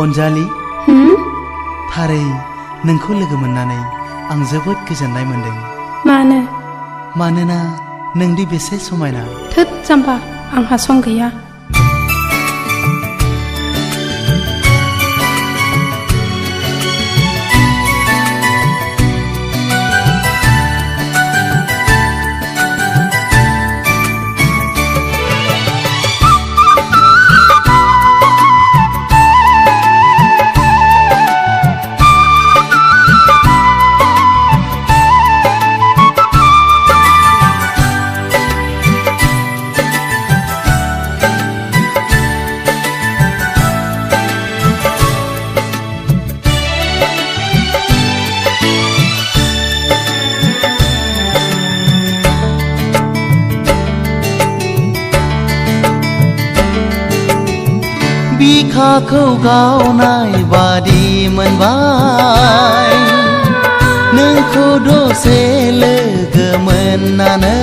अनजालि थारै नोंखौ लोगो मोननानै आं जोबोद गोजोननाय मोनदों। मानोना नोंदि बेसे समायना। थोद जाम्बा, आंहा सम गैया। बिखाखौ गावनाय बादि मोनबाय नोंखौ दसे लोगो मोननानै।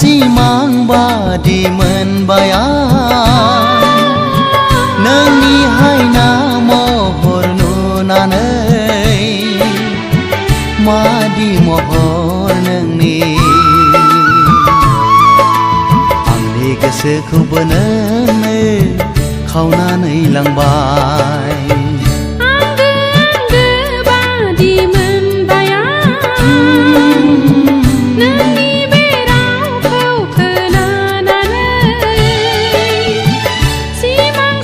सिमां बादि मोनबाय आं नोंनि हायना महर नुनानै। मादि महर नोंनि, गोसोखौबो नोंनो खावनानै लांबाय। आंगो बादि मोनबाय आं नोंनि बे रावखौ खोनानानै। सिमां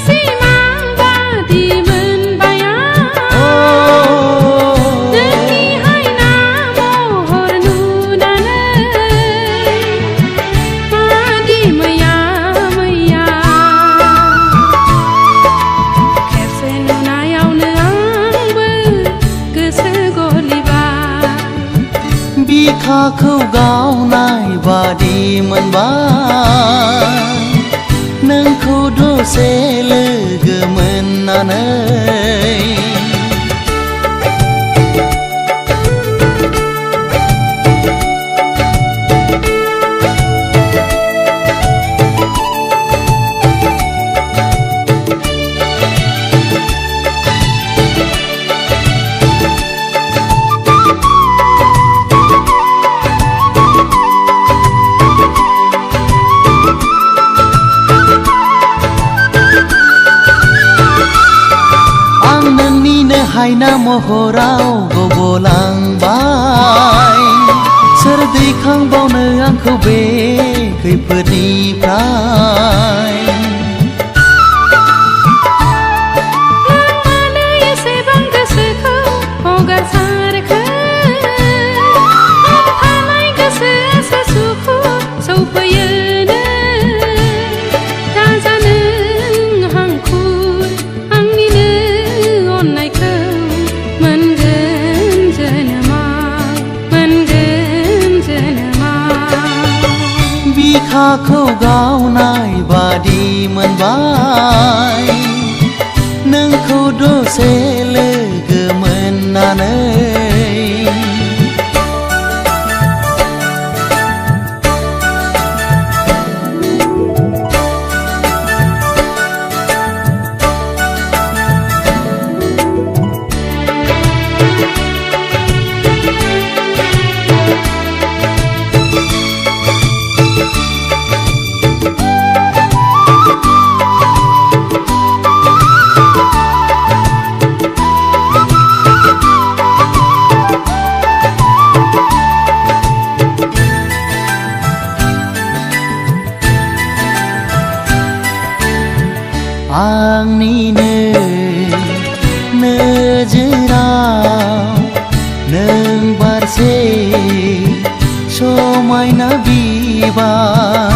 बादि मोनबाय आं नोंनि हायना महर नुनानै। मादि मैया बिखाखौ गावनाय बादि मोनबाय नोंखौ दसे लोगो मोननानै। हायना महराव गबलांबाय सोर दैखांबावनो आंखौ बे खैफोदनिफ्राय। मानो एसेबां गोसोखौ हगारसारखो थानाय गोसोआसो सुखु सौफैयोनो। दाजानो हांखुर आंनिनो अननायखौ बिखाखौ गावनाय बादि मोनबाय नोंखौ दसे लोगो मोननानै। आंनिनो नोजोराव नों बारसे समायना बिबार।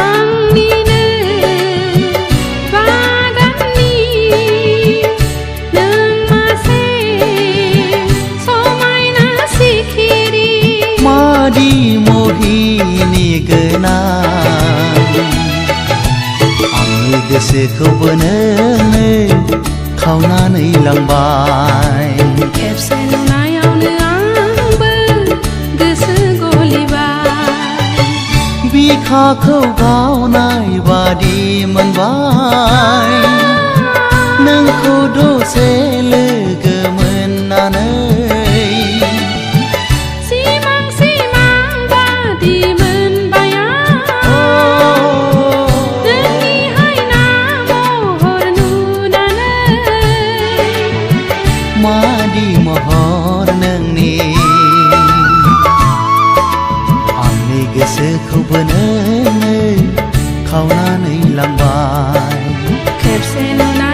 आंनिनो बागाननि नों मासे समायना सिखिरि। मादि मोहिनी गोनां आंनि गोसोखौबो नोंनो खावनानै लांबाय। खेबसे नुनायावनो आंबो गोसो गलिबाय। बिखाखौ गावनाय बादि मोनबाय नोंखौ दसे लोगो मोननानै सिमां सिमां बादि मोनबाय नोंनि हायना महर नुनानै मादि महर नोंनि आंनि गोसोखौबो नोङो खावनानै लांबाय खेबसे नुना